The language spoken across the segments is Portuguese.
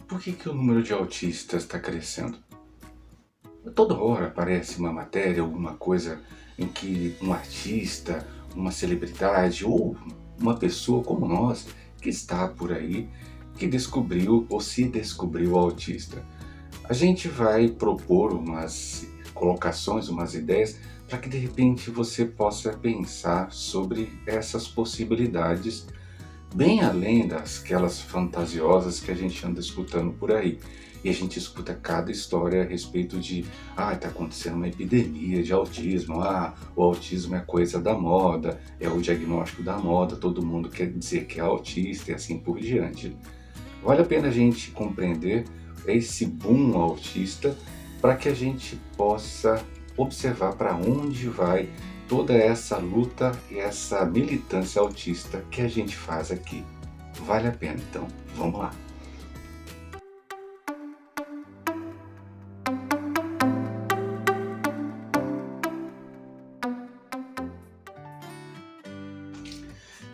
Por que o número de autistas está crescendo? Toda hora aparece uma matéria, alguma coisa em que um artista, uma celebridade ou uma pessoa como nós que está por aí, que descobriu ou se descobriu autista. A gente vai propor umas colocações, umas ideias para que de repente você possa pensar sobre essas possibilidades bem além daquelas fantasiosas que a gente anda escutando por aí. E a gente escuta cada história a respeito de, está acontecendo uma epidemia de autismo, o autismo é coisa da moda, é o diagnóstico da moda, todo mundo quer dizer que é autista e assim por diante. Vale a pena a gente compreender esse boom autista para que a gente possa observar para onde vai toda essa luta e essa militância autista que a gente faz aqui. Vale a pena, então vamos lá.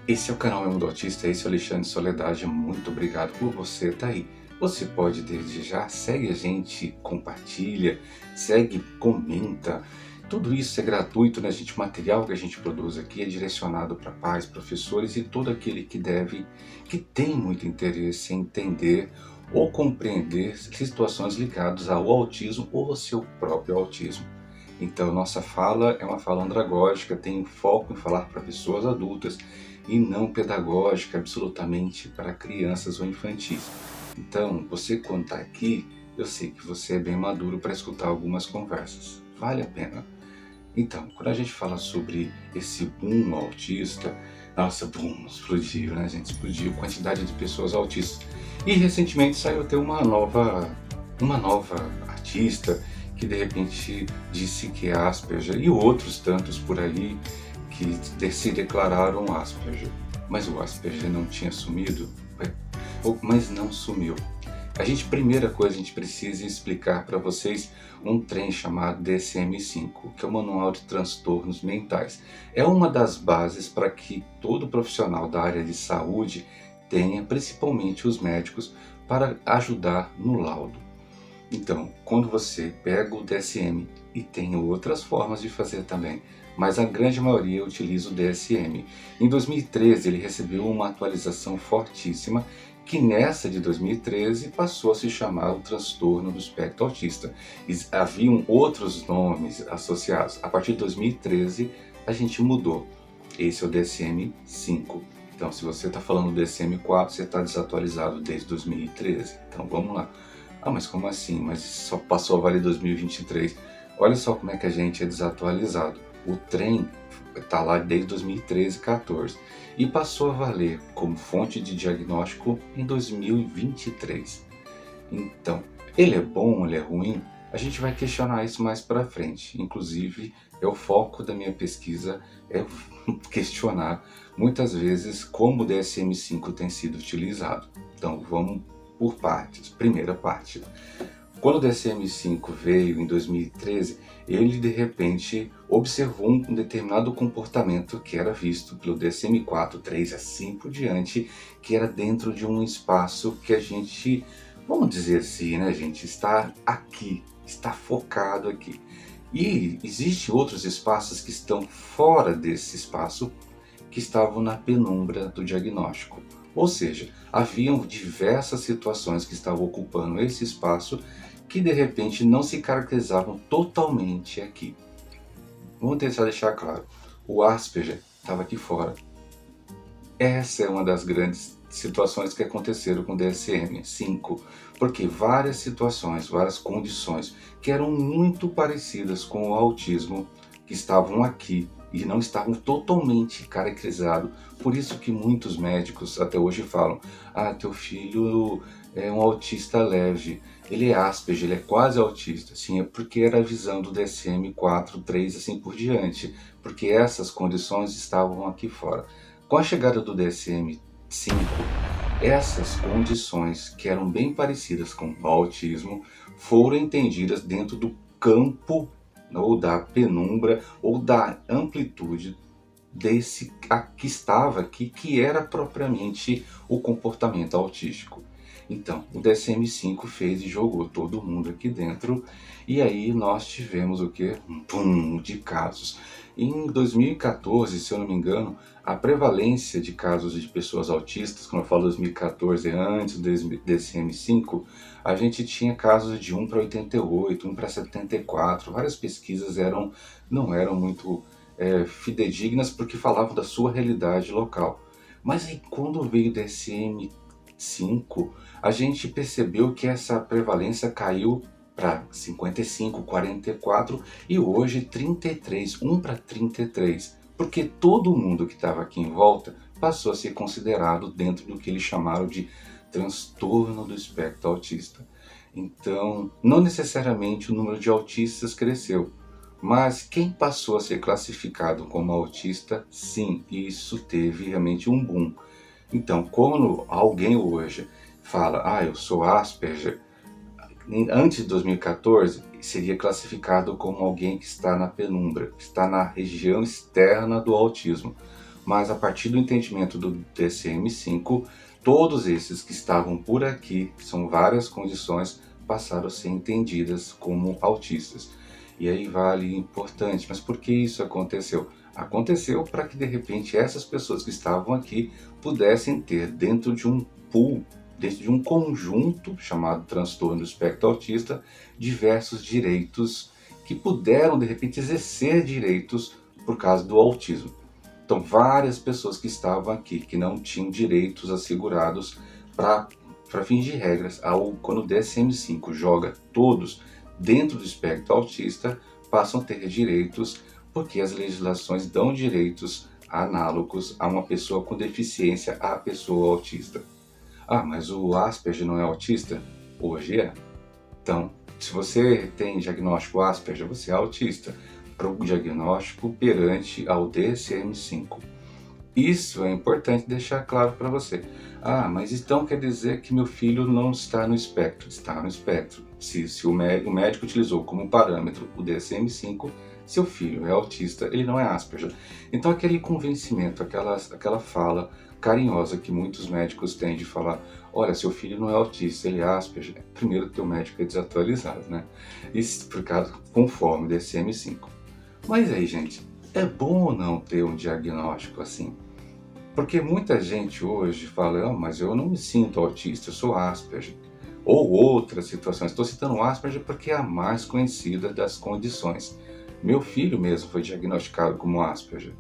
Esse é o canal Mundo Autista, esse é o Alexandre Soledade, muito obrigado por você estar aí. Você pode desde já, segue a gente, compartilha, segue, comenta. Tudo isso é gratuito, né, gente? O material que a gente produz aqui é direcionado para pais, professores e todo aquele que tem muito interesse em entender ou compreender situações ligadas ao autismo ou ao seu próprio autismo. Então, nossa fala é uma fala andragógica, tem foco em falar para pessoas adultas e não pedagógica absolutamente para crianças ou infantis. Então, você quando está aqui, eu sei que você é bem maduro para escutar algumas conversas. Vale a pena. Então, quando a gente fala sobre esse boom autista, nossa, boom, explodiu, né, gente? Explodiu a quantidade de pessoas autistas. E recentemente saiu até uma nova artista que de repente disse que é Asperger e outros tantos por aí que se declararam Asperger. Mas o Asperger não tinha sumido, mas não sumiu. Primeira coisa, a gente precisa explicar para vocês um trem chamado DSM-5, que é o Manual de Transtornos Mentais. É uma das bases para que todo profissional da área de saúde tenha, principalmente os médicos, para ajudar no laudo. Então, quando você pega o DSM, e tem outras formas de fazer também, mas a grande maioria utiliza o DSM. Em 2013 ele recebeu uma atualização fortíssima, que nessa de 2013 passou a se chamar o transtorno do espectro autista. Haviam outros nomes associados. A partir de 2013 a gente mudou. Esse é o DSM-5. Então, se você está falando do DSM-4, você está desatualizado desde 2013. Então, vamos lá. Mas como assim? Mas só passou a valer 2023. Olha só como é que a gente é desatualizado. O trem está lá desde 2013, 14 e passou a valer como fonte de diagnóstico em 2023. Então, ele é bom, ele é ruim? A gente vai questionar isso mais para frente. Inclusive, é o foco da minha pesquisa, é questionar muitas vezes como o DSM-5 tem sido utilizado. Então, vamos por partes. Primeira parte. Quando o DSM-5 veio em 2013, ele de repente observou um determinado comportamento que era visto pelo DSM-4, 3 assim por diante, que era dentro de um espaço que a gente, vamos dizer assim, né, gente, está aqui, está focado aqui. E existem outros espaços que estão fora desse espaço, que estavam na penumbra do diagnóstico. Ou seja, haviam diversas situações que estavam ocupando esse espaço que de repente não se caracterizavam totalmente aqui. Vamos tentar deixar claro, o Asperger estava aqui fora. Essa é uma das grandes situações que aconteceram com o DSM-5, porque várias situações, várias condições que eram muito parecidas com o autismo, que estavam aqui e não estavam totalmente caracterizados. Por isso que muitos médicos até hoje falam, teu filho é um autista leve, ele é Asperger, ele é quase autista. Sim, é porque era a visão do DSM-4, 3 assim por diante, porque essas condições estavam aqui fora. Com a chegada do DSM-5, essas condições que eram bem parecidas com o autismo foram entendidas dentro do campo ou da penumbra ou da amplitude desse que estava aqui, que era propriamente o comportamento autístico. Então, o DSM-5 fez e jogou todo mundo aqui dentro, e aí nós tivemos o quê? Um boom de casos. Em 2014, se eu não me engano, a prevalência de casos de pessoas autistas, quando eu falo 2014, antes do DSM-5, a gente tinha casos de 1 para 88, 1 para 74. Várias pesquisas não eram muito fidedignas porque falavam da sua realidade local. Mas aí quando veio o DSM-5, a gente percebeu que essa prevalência caiu para 55, 44 e hoje 33, 1 para 33, porque todo mundo que estava aqui em volta passou a ser considerado dentro do que eles chamaram de transtorno do espectro autista. Então, não necessariamente o número de autistas cresceu, mas quem passou a ser classificado como autista, sim, isso teve realmente um boom. Então, quando alguém hoje fala, eu sou Asperger, antes de 2014, seria classificado como alguém que está na penumbra, que está na região externa do autismo. Mas a partir do entendimento do DSM-5, todos esses que estavam por aqui, são várias condições, passaram a ser entendidas como autistas. E aí vale importante, mas por que isso aconteceu? Aconteceu para que de repente essas pessoas que estavam aqui pudessem ter dentro de um pool, dentro de um conjunto chamado transtorno do espectro autista, diversos direitos que puderam de repente exercer direitos por causa do autismo. Então várias pessoas que estavam aqui que não tinham direitos assegurados para fins de regras, quando o DSM-5 joga todos dentro do espectro autista, passam a ter direitos porque as legislações dão direitos análogos a uma pessoa com deficiência à pessoa autista. Mas o Asperger não é autista? Hoje é. Então, se você tem diagnóstico Asperger, você é autista. Para o diagnóstico perante ao DSM-5. Isso é importante deixar claro para você. Mas então quer dizer que meu filho não está no espectro? Está no espectro. Se o médico utilizou como parâmetro o DSM-5, seu filho é autista, ele não é Asperger. Então aquele convencimento, aquela fala carinhosa que muitos médicos têm de falar, olha, seu filho não é autista, ele é Asperger. Primeiro, teu médico é desatualizado, né? Isso conforme o DSM-5. Mas aí, gente, é bom ou não ter um diagnóstico assim? Porque muita gente hoje fala, mas eu não me sinto autista, eu sou Asperger. Ou outras situações. Estou citando Asperger porque é a mais conhecida das condições. Meu filho mesmo foi diagnosticado como Asperger.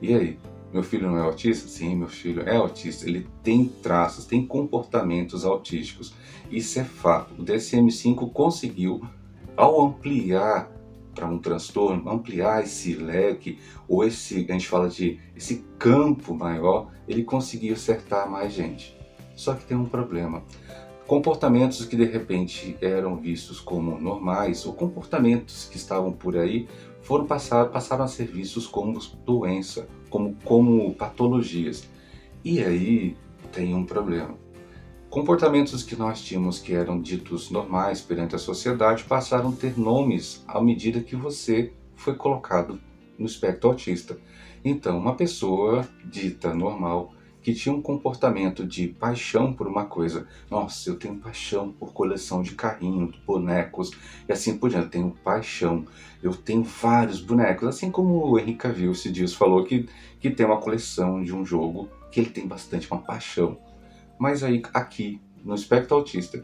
E aí? Meu filho não é autista? Sim, meu filho é autista. Ele tem traços, tem comportamentos autísticos. Isso é fato. O DSM-5 conseguiu, ao ampliar para um transtorno, ampliar esse leque, ou a gente fala de esse campo maior, ele conseguiu acertar mais gente. Só que tem um problema. Comportamentos que de repente eram vistos como normais, ou comportamentos que estavam por aí, passaram a ser vistos como doença, como patologias. E aí tem um problema. Comportamentos que nós tínhamos que eram ditos normais perante a sociedade passaram a ter nomes à medida que você foi colocado no espectro autista. Então, uma pessoa dita normal, que tinha um comportamento de paixão por uma coisa, nossa, eu tenho paixão por coleção de carrinhos, bonecos, e assim por diante, eu tenho paixão, eu tenho vários bonecos, assim como o Henry Cavill esses dias falou que tem uma coleção de um jogo que ele tem bastante uma paixão. Mas aí, aqui, no espectro autista,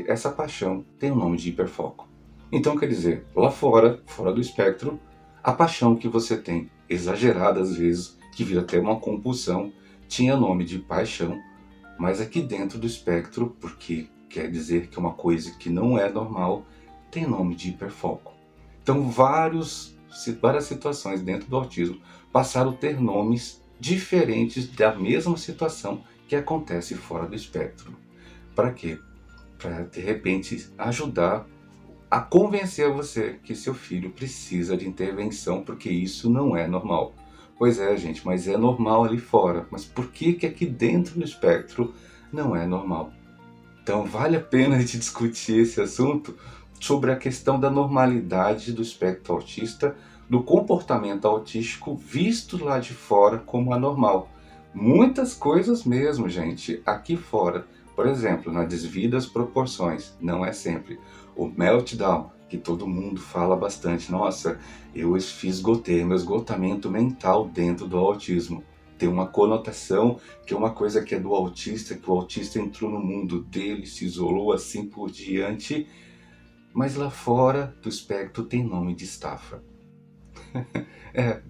essa paixão tem o nome de hiperfoco. Então, quer dizer, lá fora do espectro, a paixão que você tem, exagerada às vezes, que vira até uma compulsão, tinha nome de paixão, mas aqui dentro do espectro, porque quer dizer que é uma coisa que não é normal, tem nome de hiperfoco. Então, várias situações dentro do autismo passaram a ter nomes diferentes da mesma situação que acontece fora do espectro. Para quê? Para, de repente, ajudar a convencer você que seu filho precisa de intervenção, porque isso não é normal. Pois é, gente, mas é normal ali fora. Mas por que aqui dentro do espectro não é normal? Então vale a pena a gente discutir esse assunto sobre a questão da normalidade do espectro autista, do comportamento autístico visto lá de fora como anormal. Muitas coisas mesmo, gente, aqui fora Por exemplo, nas devidas proporções, não é sempre. O meltdown, que todo mundo fala bastante, nossa, esgotei meu esgotamento mental dentro do autismo. Tem uma conotação que é uma coisa que é do autista, que o autista entrou no mundo dele, se isolou assim por diante, mas lá fora do espectro tem nome de estafa.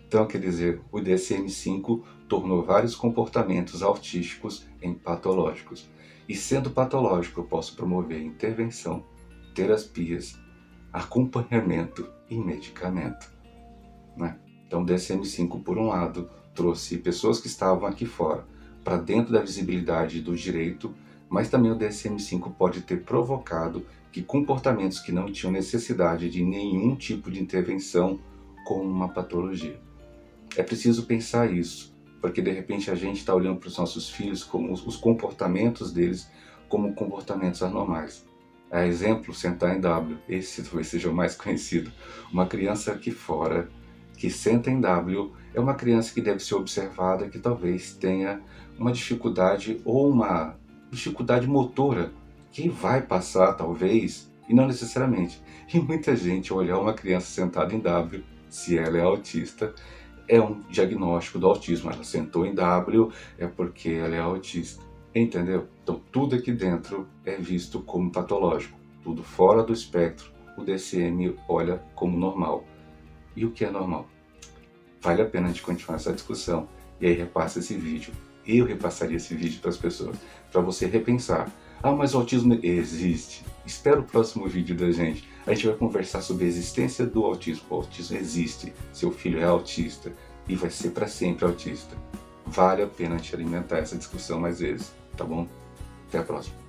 Então, quer dizer, o DSM-5 tornou vários comportamentos autísticos em patológicos. E sendo patológico, eu posso promover intervenção, terapias, acompanhamento e medicamento, né? Então, o DSM-5, por um lado, trouxe pessoas que estavam aqui fora para dentro da visibilidade do direito, mas também o DSM-5 pode ter provocado que comportamentos que não tinham necessidade de nenhum tipo de intervenção como uma patologia. É preciso pensar isso, porque de repente a gente está olhando para os nossos filhos como os comportamentos deles como comportamentos anormais. A exemplo, sentar em W, esse talvez seja o mais conhecido. Uma criança aqui fora que senta em W é uma criança que deve ser observada, que talvez tenha uma dificuldade ou uma dificuldade motora que vai passar talvez, e não necessariamente. E muita gente, ao olhar uma criança sentada em W, se ela é autista, é um diagnóstico do autismo. Ela sentou em W, é porque ela é autista. Entendeu? Então tudo aqui dentro é visto como patológico. Tudo fora do espectro, o DSM olha como normal. E o que é normal? Vale a pena a gente continuar essa discussão. E aí repassa esse vídeo. Eu repassaria esse vídeo para as pessoas, para você repensar. Ah, mas o autismo existe. Espera o próximo vídeo da gente. A gente vai conversar sobre a existência do autismo. O autismo existe. Seu filho é autista e vai ser para sempre autista. Vale a pena a gente alimentar essa discussão mais vezes, tá bom? Até a próxima.